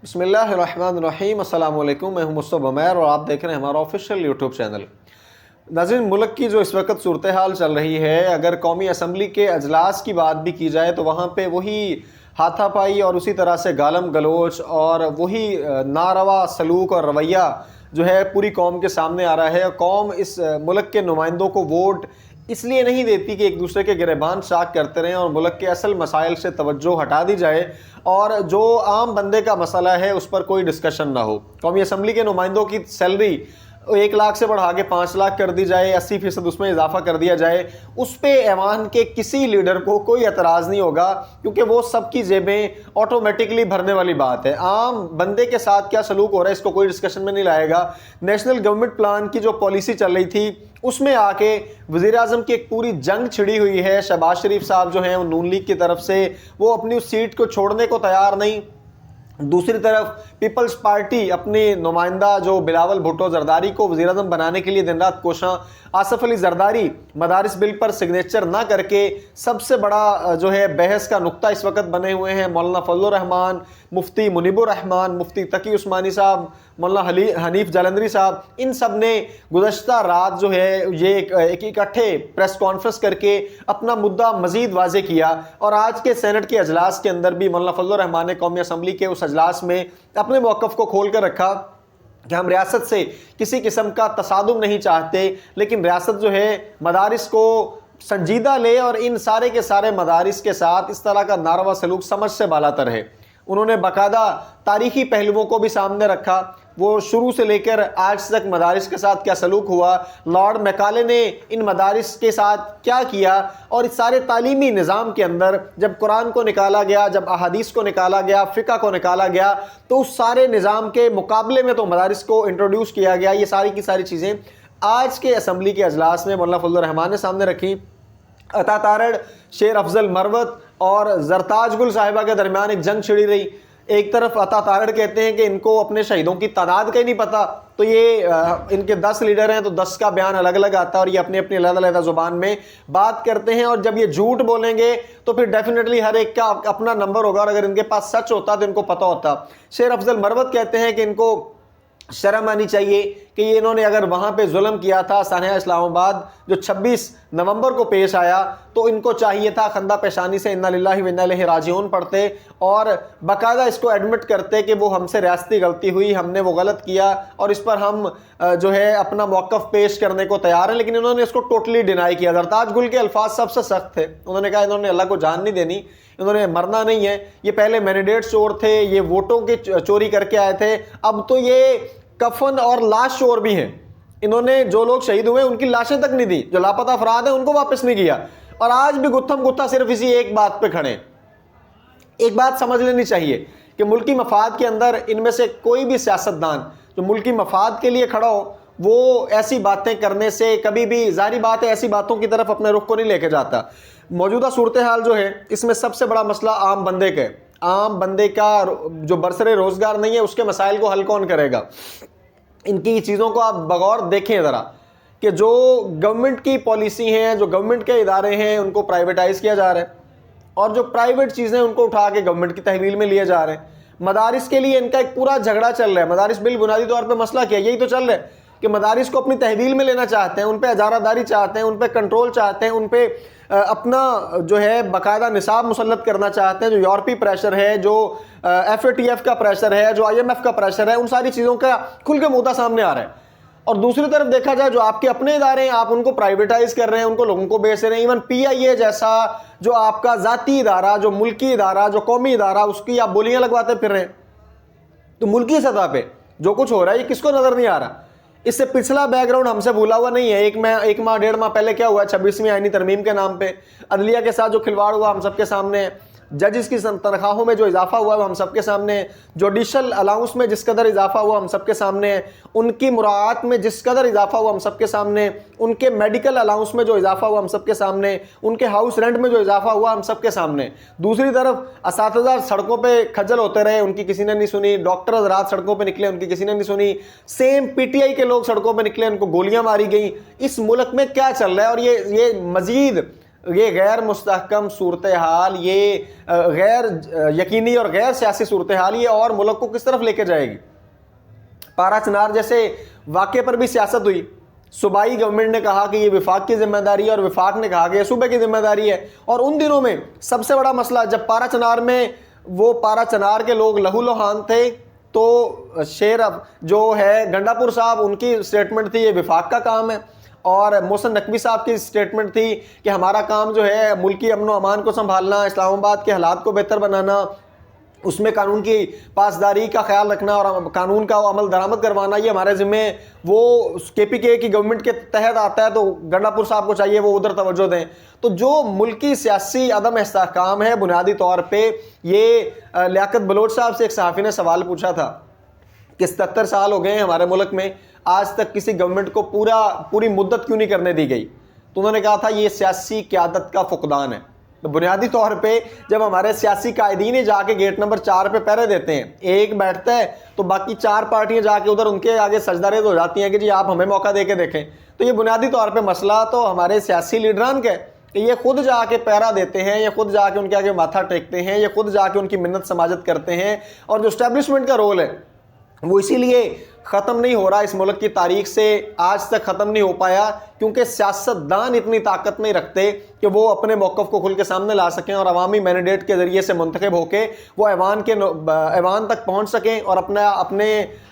بسم اللہ الرحمن الرحیم، السلام علیکم، میں ہوں مصطفیٰ عمیر اور آپ دیکھ رہے ہیں ہمارا آفیشیل یوٹیوب چینل۔ ناظرین، ملک کی جو اس وقت صورتحال چل رہی ہے، اگر قومی اسمبلی کے اجلاس کی بات بھی کی جائے تو وہاں پہ وہی ہاتھا پائی اور اسی طرح سے گالم گلوچ اور وہی ناروا سلوک اور رویہ جو ہے پوری قوم کے سامنے آ رہا ہے۔ قوم اس ملک کے نمائندوں کو ووٹ اس لیے نہیں دیتی کہ ایک دوسرے کے گریبان شاک کرتے رہیں اور ملک کے اصل مسائل سے توجہ ہٹا دی جائے اور جو عام بندے کا مسئلہ ہے اس پر کوئی ڈسکشن نہ ہو۔ قومی اسمبلی کے نمائندوں کی سیلری 1 لاکھ سے بڑھا کے 5 لاکھ کر دی جائے، 80% اس میں اضافہ کر دیا جائے، اس پہ ایوان کے کسی لیڈر کو کوئی اعتراض نہیں ہوگا، کیونکہ وہ سب کی جیبیں آٹومیٹکلی بھرنے والی بات ہے۔ عام بندے کے ساتھ کیا سلوک ہو رہا ہے اس کو کوئی ڈسکشن میں نہیں لائے گا۔ نیشنل گورنمنٹ پلان کی جو پالیسی چل رہی تھی اس میں آ کے وزیر اعظم کی ایک پوری جنگ چھڑی ہوئی ہے۔ شہباز شریف صاحب جو ہیں وہ نون لیگ کی طرف سے وہ اپنی اس سیٹ کو چھوڑنے کو تیار نہیں، دوسری طرف پیپلز پارٹی اپنے نمائندہ جو بلاول بھٹو زرداری کو وزیر اعظم بنانے کے لیے دن رات کوشاں۔ آصف علی زرداری مدارس بل پر سگنیچر نہ کر کے سب سے بڑا جو ہے بحث کا نقطہ اس وقت بنے ہوئے ہیں۔ مولانا فضل الرحمان، مفتی منیب الرحمان، مفتی تقی عثمانی صاحب، مولانا حنیف جالندری صاحب، ان سب نے گزشتہ رات جو ہے یہ ایک اکٹھے پریس کانفرنس کر کے اپنا مدعا مزید واضح کیا، اور آج کے سینٹ کے اجلاس کے اندر بھی مولانا فضل الرحمان نے قومی اسمبلی کے اس اجلاس میں اپنے موقف کو کھول کر رکھا کہ ہم ریاست سے کسی قسم کا تصادم نہیں چاہتے، لیکن ریاست جو ہے مدارس کو سنجیدہ لے اور ان سارے کے سارے مدارس کے ساتھ اس طرح کا ناروا سلوک سمجھ سے بالاتر ہے۔ انہوں نے باقاعدہ تاریخی پہلوؤں کو بھی سامنے رکھا، وہ شروع سے لے کر آج تک مدارس کے ساتھ کیا سلوک ہوا، لارڈ میکالے نے ان مدارس کے ساتھ کیا کیا، اور اس سارے تعلیمی نظام کے اندر جب قرآن کو نکالا گیا، جب احادیث کو نکالا گیا، فقہ کو نکالا گیا، تو اس سارے نظام کے مقابلے میں تو مدارس کو انٹروڈیوس کیا گیا۔ یہ ساری کی ساری چیزیں آج کے اسمبلی کے اجلاس میں مولانا فضل الرحمان نے سامنے رکھی۔ عطا تارڑ، شیر افضل مروت اور زرتاج گل صاحبہ کے درمیان ایک جنگ چھڑی رہی۔ ایک طرف عطا تارڑ کہتے ہیں کہ ان کو اپنے شہیدوں کی تعداد کا ہی نہیں پتا، تو یہ ان کے 10 لیڈر ہیں تو 10 کا بیان الگ الگ آتا ہے اور یہ اپنی اپنی علیحدہ علیحدہ زبان میں بات کرتے ہیں، اور جب یہ جھوٹ بولیں گے تو پھر ڈیفینیٹلی ہر ایک کا اپنا نمبر ہوگا، اور اگر ان کے پاس سچ ہوتا تو ان کو پتا ہوتا۔ شیر افضل مروت کہتے ہیں کہ ان کو شرم آنی چاہیے کہ یہ انہوں نے اگر وہاں پہ ظلم کیا تھا سانحہ اسلام آباد جو 26 نومبر کو پیش آیا، تو ان کو چاہیے تھا خندہ پیشانی سے انا للہ و انا الیہ راجعون پڑھتے اور باقاعدہ اس کو ایڈمٹ کرتے کہ وہ ہم سے ریاستی غلطی ہوئی، ہم نے وہ غلط کیا اور اس پر ہم جو ہے اپنا موقف پیش کرنے کو تیار ہیں، لیکن انہوں نے اس کو ٹوٹلی ڈینائی کیا۔ زرتاج گل کے الفاظ سب سے سخت تھے، انہوں نے کہا انہوں نے اللہ کو جان نہیں دینی، انہوں نے مرنا نہیں ہے، یہ پہلے مینڈیٹ چور تھے، یہ ووٹوں کی چوری کر کے آئے تھے، اب تو یہ کفن اور لاش چور بھی ہیں۔ انہوں نے جو لوگ شہید ہوئے ان کی لاشیں تک نہیں دی، جو لاپتہ افراد ہیں ان کو واپس نہیں کیا، اور آج بھی گتھم گتھا صرف اسی ایک بات پہ کھڑے۔ ایک بات سمجھ لینی چاہیے کہ ملکی مفاد کے اندر ان میں سے کوئی بھی سیاستدان جو ملکی مفاد کے لیے کھڑا ہو وہ ایسی باتیں کرنے سے کبھی بھی، ظاہری بات ہے، ایسی باتوں کی طرف اپنے رخ کو نہیں لے کے جاتا۔ موجودہ صورتحال جو ہے اس میں سب سے بڑا مسئلہ عام بندے کا ہے۔ عام بندے کا جو برسر روزگار نہیں ہے اس کے مسائل کو حل کون کرے گا؟ ان کی چیزوں کو آپ بغور دیکھیں ذرا کہ جو گورنمنٹ کی پالیسی ہیں، جو گورنمنٹ کے ادارے ہیں ان کو پرائیویٹائز کیا جا رہا ہے، اور جو پرائیویٹ چیزیں ان کو اٹھا کے گورنمنٹ کی تحویل میں لیے جا رہے ہیں۔ مدارس کے لیے ان کا ایک پورا جھگڑا چل رہا ہے۔ مدارس بل بنیادی طور پہ مسئلہ کیا یہی تو چل رہا ہے کہ مدارس کو اپنی تحویل میں لینا چاہتے ہیں، ان پہ اجارہ داری چاہتے ہیں، ان پہ کنٹرول چاہتے ہیں، ان پہ اپنا جو ہے باقاعدہ نصاب مسلط کرنا چاہتے ہیں۔ جو یورپی پریشر ہے، جو FATF کا پریشر ہے، جو IMF کا پریشر ہے، ان ساری چیزوں کا کھل کے مدعا سامنے آ رہا ہے۔ اور دوسری طرف دیکھا جائے جو آپ کے اپنے ادارے ہیں آپ ان کو پرائیویٹائز کر رہے ہیں، ان کو لوگوں کو بیچ رہے ہیں۔ ایون PIA جیسا جو آپ کا ذاتی ادارہ، جو ملکی ادارہ، جو قومی ادارہ، اس کی آپ بولیاں لگواتے پھر رہے ہیں۔ تو ملکی سطح پہ جو کچھ ہو رہا ہے یہ کس کو نظر نہیں آ رہا؟ اس سے پچھلا بیک گراؤنڈ ہم سے بھولا ہوا نہیں ہے۔ ایک ماہ 1.5 ماہ پہلے کیا ہوا؟ 26ویں آئینی ترمیم کے نام پہ عدلیہ کے ساتھ جو کھلواڑ ہوا ہم سب کے سامنے ہے۔ ججز کی تنخواہوں میں جو اضافہ ہوا ہے وہ ہم سب کے سامنے ہے۔ جوڈیشل الاؤنس میں جس قدر اضافہ ہوا ہم سب کے سامنے ہے۔ ان کی مراعات میں جس قدر اضافہ ہوا ہم سب کے سامنے ہے۔ ان کے میڈیکل الاؤنس میں جو اضافہ ہوا ہم سب کے سامنے ہے۔ ان کے ہاؤس رینٹ میں جو اضافہ ہوا ہم سب کے سامنے ہے۔ دوسری طرف اساتذہ سڑکوں پہ کھجل ہوتے رہے، ان کی کسی نے نہیں سنی۔ ڈاکٹر حضرات سڑکوں پہ نکلے، ان کی کسی نے نہیں سنی۔ سیم PTI کے لوگ سڑکوں پہ نکلے، ان کو گولیاں ماری گئیں۔ اس ملک میں کیا چل رہا ہے؟ اور یہ مزید یہ غیر مستحکم صورتحال، یہ غیر یقینی اور غیر سیاسی صورتحال یہ اور ملک کو کس طرف لے کے جائے گی؟ پارا چنار جیسے واقعے پر بھی سیاست ہوئی، صوبائی گورنمنٹ نے کہا کہ یہ وفاق کی ذمہ داری ہے اور وفاق نے کہا کہ یہ صوبے کی ذمہ داری ہے. اور ان دنوں میں سب سے بڑا مسئلہ جب پارا چنار میں وہ پارا چنار کے لوگ لہو لہان تھے تو شیر جو ہے گنڈا پور صاحب ان کی سٹیٹمنٹ تھی یہ وفاق کا کام ہے، اور محسن نقوی صاحب کی سٹیٹمنٹ تھی کہ ہمارا کام جو ہے ملکی امن و امان کو سنبھالنا، اسلام آباد کے حالات کو بہتر بنانا، اس میں قانون کی پاسداری کا خیال رکھنا اور قانون کا عمل درآمد کروانا، یہ ہمارے ذمہ وہ کے پی کے کی گورنمنٹ کے تحت آتا ہے. تو گنڈا پور صاحب کو چاہیے وہ ادھر توجہ دیں. تو جو ملکی سیاسی عدم استحکام ہے بنیادی طور پہ یہ لیاقت بلوچ صاحب سے ایک صحافی نے سوال پوچھا تھا کہ 77 سال ہو گئے ہیں ہمارے ملک میں، آج تک کسی گورنمنٹ کو پوری مدت کیوں نہیں کرنے دی گئی؟ تو انہوں نے کہا تھا یہ سیاسی قیادت کا فقدان ہے. تو بنیادی طور پہ جب ہمارے سیاسی قائدین جا کے گیٹ نمبر 4 پہ پہرے دیتے ہیں، ایک بیٹھتا ہے تو باقی 4 پارٹیاں جا کے ادھر ان کے آگے سجدہ ریز ہو جاتی ہیں کہ جی آپ ہمیں موقع دے کے دیکھیں. تو یہ بنیادی طور پہ مسئلہ تو ہمارے سیاسی لیڈران کا ہے کہ یہ خود جا کے پہرا دیتے ہیں، یہ خود جا کے ان کے آگے ماتھا ٹیکتے ہیں، یہ خود جا کے ان کی منت سماجت کرتے ہیں. اور جو اسٹیبلشمنٹ کا رول ہے وہ اسی لیے ختم نہیں ہو رہا اس ملک کی تاریخ سے، آج تک ختم نہیں ہو پایا کیونکہ سیاستدان اتنی طاقت نہیں رکھتے کہ وہ اپنے موقف کو کھل کے سامنے لا سکیں اور عوامی مینڈیٹ کے ذریعے سے منتخب ہو کے وہ ایوان تک پہنچ سکیں اور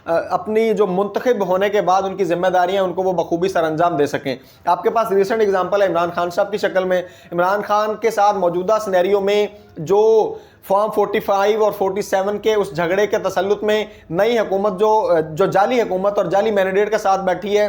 اپنی جو منتخب ہونے کے بعد ان کی ذمہ داریاں ان کو وہ بخوبی سر انجام دے سکیں. آپ کے پاس ریسنٹ اگزامپل ہے عمران خان صاحب کی شکل میں. عمران خان کے ساتھ موجودہ سینیریو میں جو فارم 45 اور 47 کے اس جھگڑے کے تسلط میں نئی حکومت جو جعلی حکومت اور جعلی مینڈیٹ کے ساتھ بیٹھی ہے،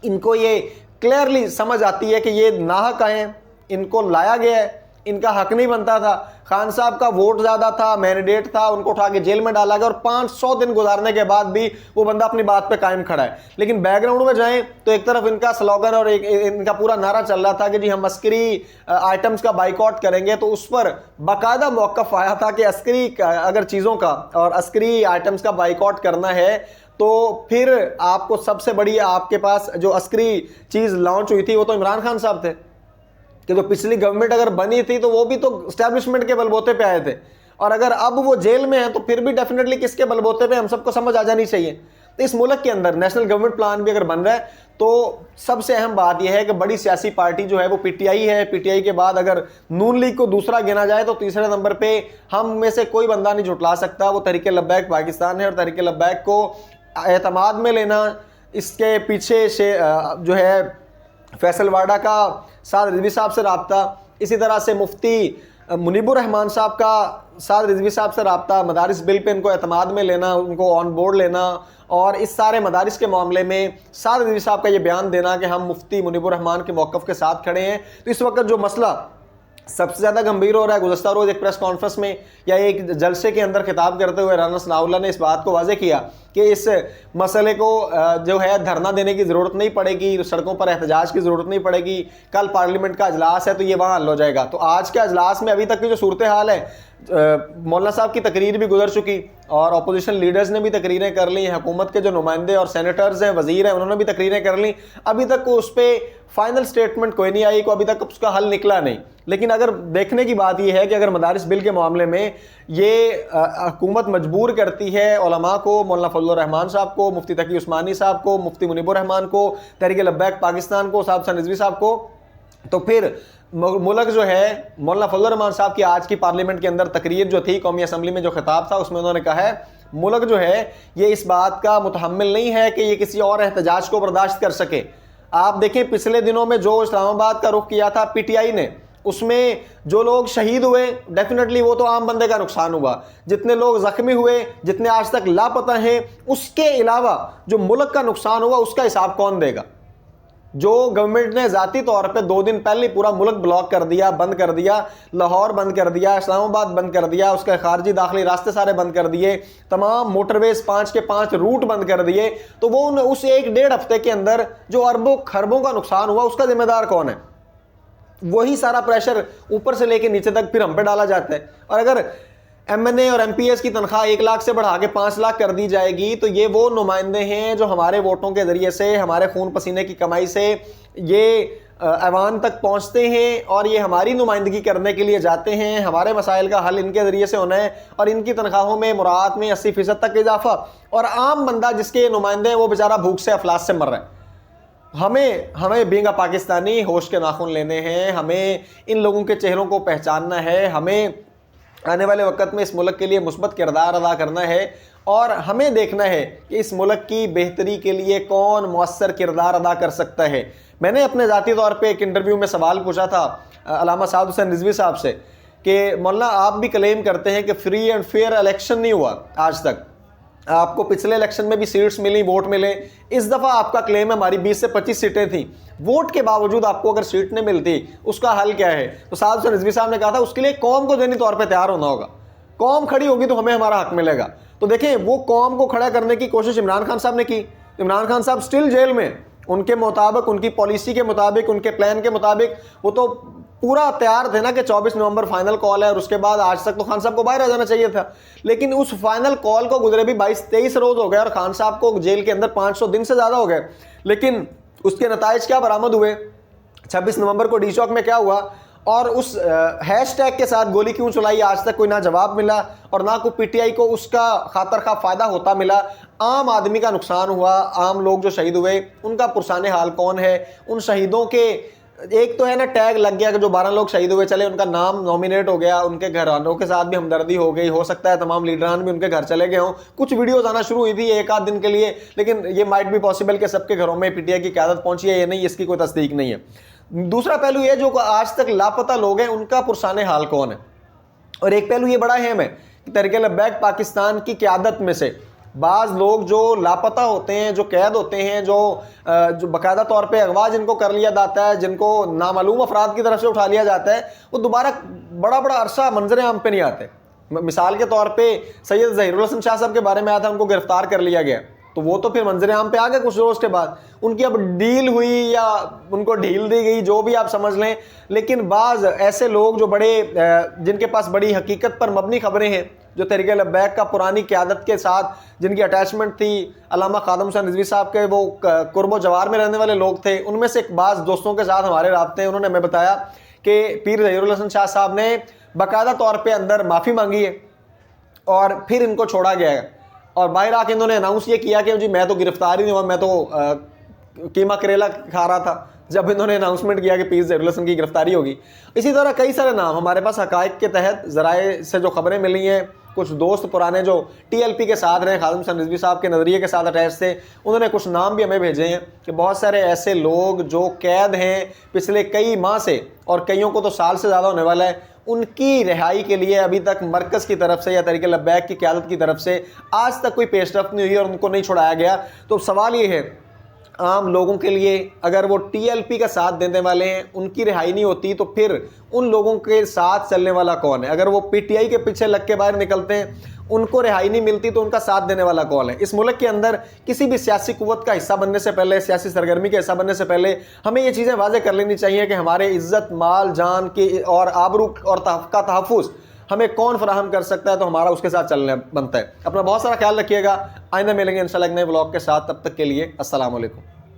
ان کو یہ کلیئرلی سمجھ آتی ہے کہ یہ ناحق ہیں، ان کو لایا گیا ہے، ان کا حق نہیں بنتا تھا. خان صاحب کا ووٹ زیادہ تھا، مینڈیٹ تھا، ان کو اٹھا کے جیل میں ڈالا گیا اور 500 دن گزارنے کے بعد بھی وہ بندہ اپنی بات پہ قائم کھڑا ہے. لیکن بیک گراؤنڈ میں جائیں تو ایک طرف ان کا سلوگن اور ان کا پورا نعرہ چل رہا تھا کہ جی ہم عسکری آئٹمز کا بائیکاٹ کریں گے. تو اس پر باقاعدہ موقف آیا تھا کہ عسکری اگر چیزوں کا اور عسکری آئٹمز کا بائیکاٹ کرنا ہے تو پھر آپ کو سب سے بڑی آپ کے پاس جو عسکری چیز لانچ ہوئی تھی وہ تو عمران خان صاحب تھے کہ جو پچھلی گورنمنٹ اگر بنی تھی تو وہ بھی تو اسٹیبلشمنٹ کے بلبوتے پہ آئے تھے، اور اگر اب وہ جیل میں ہیں تو پھر بھی ڈیفینیٹلی کس کے بلبوتے پہ ہم سب کو سمجھ آ جانی چاہیے. تو اس ملک کے اندر نیشنل گورنمنٹ پلان بھی اگر بن رہا ہے تو سب سے اہم بات یہ ہے کہ بڑی سیاسی پارٹی جو ہے وہ پی ٹی آئی ہے. پی ٹی آئی کے بعد اگر نون لیگ کو دوسرا گنا جائے تو تیسرے نمبر پہ ہم میں سے کوئی بندہ نہیں جھٹلا سکتا وہ تحریک لبیک پاکستان ہے. اور تحریک لبیک کو اعتماد میں لینا، اس کے پیچھے جو ہے فیصل واڈا کا سعد رضوی صاحب سے رابطہ، اسی طرح سے مفتی منیب الرحمان صاحب کا سعد رضوی صاحب سے رابطہ، مدارس بل پہ ان کو اعتماد میں لینا، ان کو آن بورڈ لینا، اور اس سارے مدارس کے معاملے میں سعد رضوی صاحب کا یہ بیان دینا کہ ہم مفتی منیب الرحمان کے موقف کے ساتھ کھڑے ہیں. تو اس وقت جو مسئلہ سب سے زیادہ گمبھیر ہو رہا ہے، گزشتہ روز ایک پریس کانفرنس میں یا ایک جلسے کے اندر خطاب کرتے ہوئے رانا ثناء اللہ نے اس بات کو واضح کیا کہ اس مسئلے کو جو ہے دھرنا دینے کی ضرورت نہیں پڑے گی، سڑکوں پر احتجاج کی ضرورت نہیں پڑے گی، کل پارلیمنٹ کا اجلاس ہے تو یہ وہاں حل ہو جائے گا. تو آج کے اجلاس میں ابھی تک کی جو صورتحال ہے، مولانا صاحب کی تقریر بھی گزر چکی اور اپوزیشن لیڈرز نے بھی تقریریں کر لی، حکومت کے جو نمائندے اور سینیٹرز ہیں، وزیر ہیں، انہوں نے بھی تقریریں کر لی. ابھی تک اس پہ فائنل سٹیٹمنٹ کوئی نہیں آئی، کو ابھی تک اس کا حل نکلا نہیں. لیکن اگر دیکھنے کی بات یہ ہے کہ اگر مدارس بل کے معاملے میں یہ حکومت مجبور کرتی ہے علماء کو، مولانا فضل الرحمان صاحب کو، مفتی تقی عثمانی صاحب کو، مفتی منیب الرحمان کو، تحریک لبیک پاکستان کو، صاحب حسن رضوی صاحب کو، تو پھر ملک جو ہے مولانا فضل الرحمان صاحب کی آج کی پارلیمنٹ کے اندر تقریر جو تھی قومی اسمبلی میں جو خطاب تھا اس میں انہوں نے کہا ہے ملک جو ہے یہ اس بات کا متحمل نہیں ہے کہ یہ کسی اور احتجاج کو برداشت کر سکے. آپ دیکھیں پچھلے دنوں میں جو اسلام آباد کا رخ کیا تھا پی ٹی آئی نے، اس میں جو لوگ شہید ہوئے ڈیفینیٹلی وہ تو عام بندے کا نقصان ہوا، جتنے لوگ زخمی ہوئے، جتنے آج تک لاپتہ ہیں، اس کے علاوہ جو ملک کا نقصان ہوا اس کا حساب کون دے گا؟ جو گورنمنٹ نے ذاتی طور پہ 2 دن پہلے پورا ملک بلاک کر دیا، بند کر دیا، لاہور بند کر دیا، اسلام آباد بند کر دیا، اس کے خارجی داخلی راستے سارے بند کر دیے، تمام موٹر ویز 5 کے 5 روٹ بند کر دیے، تو وہ اس 1-1.5 ہفتے کے اندر جو اربوں خربوں کا نقصان ہوا اس کا ذمہ دار کون ہے؟ وہی سارا پریشر اوپر سے لے کے نیچے تک پھر ہم پہ ڈالا جاتا ہے. اور اگر ایم این اے اور ایم پی ایس کی تنخواہ 1 لاکھ سے بڑھا کے 5 لاکھ کر دی جائے گی تو یہ وہ نمائندے ہیں جو ہمارے ووٹوں کے ذریعے سے، ہمارے خون پسینے کی کمائی سے یہ ایوان تک پہنچتے ہیں اور یہ ہماری نمائندگی کرنے کے لیے جاتے ہیں. ہمارے مسائل کا حل ان کے ذریعے سے ہونا ہے اور ان کی تنخواہوں میں مراعات میں 80% تک اضافہ, اور عام بندہ جس کے نمائندے ہیں وہ بیچارہ بھوک سے افلاس سے مر رہا ہے. ہمیں بینگا پاکستانی ہوش کے ناخن لینے ہیں, ہمیں ان لوگوں کے چہروں کو پہچاننا ہے, ہمیں آنے والے وقت میں اس ملک کے لیے مثبت کردار ادا کرنا ہے, اور ہمیں دیکھنا ہے کہ اس ملک کی بہتری کے لیے کون مؤثر کردار ادا کر سکتا ہے. میں نے اپنے ذاتی طور پہ ایک انٹرویو میں سوال پوچھا تھا علامہ سعد حسین رضوی صاحب سے کہ مولانا آپ بھی کلیم کرتے ہیں کہ فری اینڈ فیئر الیکشن نہیں ہوا آج تک, آپ کو پچھلے الیکشن میں بھی سیٹس ملی, ووٹ ملے, اس دفعہ آپ کا کلیم ہے ہماری 20 سے 25 سیٹیں تھیں, ووٹ کے باوجود آپ کو اگر سیٹ نہیں ملتی اس کا حل کیا ہے؟ تو سعد حسین رضوی صاحب نے کہا تھا اس کے لیے قوم کو ذہنی طور پہ تیار ہونا ہوگا, قوم کھڑی ہوگی تو ہمیں ہمارا حق ملے گا. تو دیکھیں وہ قوم کو کھڑا کرنے کی کوشش عمران خان صاحب نے کی. عمران خان صاحب سٹل جیل میں, ان کے مطابق, ان کی پالیسی کے مطابق, ان کے پلان کے مطابق وہ تو پورا تیار تھے نا کہ 24 نومبر فائنل کال ہے, اور اس کے بعد آج تک تو خان صاحب کو باہر آ جانا چاہیے تھا. لیکن اس فائنل کال کو گزرے بھی 22-23 روز ہو گئے اور خان صاحب کو جیل کے اندر 500 دن سے زیادہ ہو گئے. لیکن اس کے نتائج کیا برآمد ہوئے؟ 26 نومبر کو ڈی چوک میں کیا ہوا, اور اس ہیش ٹیگ کے ساتھ گولی کیوں چلائی, آج تک کوئی نہ جواب ملا اور نہ کوئی پی ٹی آئی کو اس کا خاطر خواہ فائدہ ہوتا ملا. عام آدمی کا نقصان ہوا, عام لوگ جو شہید ہوئے ان کا پرسان حال کون ہے؟ ان شہیدوں کے ایک تو ہے نا ٹیگ لگ گیا کہ جو 12 لوگ شہید ہوئے, چلے ان کا نام نامینیٹ ہو گیا, ان کے گھر والوں کے ساتھ بھی ہمدردی ہو گئی, ہو سکتا ہے تمام لیڈران بھی ان کے گھر چلے گئے ہوں, کچھ ویڈیوز آنا شروع ہوئی تھی ایک آدھ دن کے لیے, لیکن یہ مائٹ بھی پاسبل کہ سب کے گھروں میں پی ٹی آئی کی قیادت پہنچی ہے یا نہیں, اس کی کوئی تصدیق نہیں ہے. دوسرا پہلو یہ جو آج تک لاپتہ لوگ ہیں ان کا پرسان حال کون ہے؟ اور ایک پہلو یہ بڑا اہم ہے کہ تحریک لبیک پاکستان کی قیادت میں سے بعض لوگ جو لاپتہ ہوتے ہیں, جو قید ہوتے ہیں, جو باقاعدہ طور پہ اغوا جن کو کر لیا جاتا ہے, جن کو نامعلوم افراد کی طرف سے اٹھا لیا جاتا ہے, وہ دوبارہ بڑا عرصہ منظر عام پہ نہیں آتے. مثال کے طور پہ سید ظہیر الحسن شاہ صاحب کے بارے میں آیا تھا, ان کو گرفتار کر لیا گیا, تو وہ تو پھر منظر عام پہ آ گئے کچھ روز کے بعد, ان کی اب ڈیل ہوئی یا ان کو ڈھیل دی گئی, جو بھی آپ سمجھ لیں. لیکن بعض ایسے لوگ جو جن کے پاس بڑی حقیقت پر مبنی خبریں ہیں, جو تحریک لبیک کا پرانی قیادت کے ساتھ جن کی اٹیچمنٹ تھی, علامہ خادم حسین رضوی صاحب کے وہ قرب و جوار میں رہنے والے لوگ تھے, ان میں سے بعض دوستوں کے ساتھ ہمارے رابطے ہیں, انہوں نے ہمیں بتایا کہ پیر ظہیر الحسن شاہ صاحب نے باقاعدہ طور پہ اندر معافی مانگی ہے اور پھر ان کو چھوڑا گیا ہے, اور باہر آ کے انہوں نے اناؤنس یہ کیا کہ جی میں تو گرفتار ہی نہیں ہوا, میں تو قیمہ کریلا کھا رہا تھا, جب انہوں نے اناؤنسمنٹ کیا کہ پیر ظہیر الحسن کی گرفتاری ہوگی. اسی طرح کئی سارے نام ہمارے پاس حقائق کے تحت ذرائع سے جو خبریں ملی ہیں, کچھ دوست پرانے جو ٹی ایل پی کے ساتھ رہے, خادم حسین رضوی صاحب کے نظریے کے ساتھ اٹیچ تھے, انہوں نے کچھ نام بھی ہمیں بھیجے ہیں کہ بہت سارے ایسے لوگ جو قید ہیں پچھلے کئی ماہ سے, اور کئیوں کو تو سال سے زیادہ ہونے والا ہے, ان کی رہائی کے لیے ابھی تک مرکز کی طرف سے یا تحریک لبیک کی قیادت کی طرف سے آج تک کوئی پیش رفت نہیں ہوئی اور ان کو نہیں چھڑایا گیا. تو سوال یہ ہے عام لوگوں کے لیے, اگر وہ ٹی ایل پی کا ساتھ دینے والے ہیں, ان کی رہائی نہیں ہوتی, تو پھر ان لوگوں کے ساتھ چلنے والا کون ہے؟ اگر وہ پی ٹی آئی کے پیچھے لگ کے باہر نکلتے ہیں, ان کو رہائی نہیں ملتی, تو ان کا ساتھ دینے والا کون ہے؟ اس ملک کے اندر کسی بھی سیاسی قوت کا حصہ بننے سے پہلے, سیاسی سرگرمی کا حصہ بننے سے پہلے ہمیں یہ چیزیں واضح کر لینی چاہیے کہ ہمارے عزت, مال, جان کی اور آبرو اور کا تحفظ ہمیں کون فراہم کر سکتا ہے, تو ہمارا اس کے ساتھ چلنا بنتا ہے. اپنا بہت سارا خیال رکھیے گا, آئندہ ملیں گے انشاءاللہ ایک نئے ولاگ کے ساتھ, تب تک کے لیے السلام علیکم.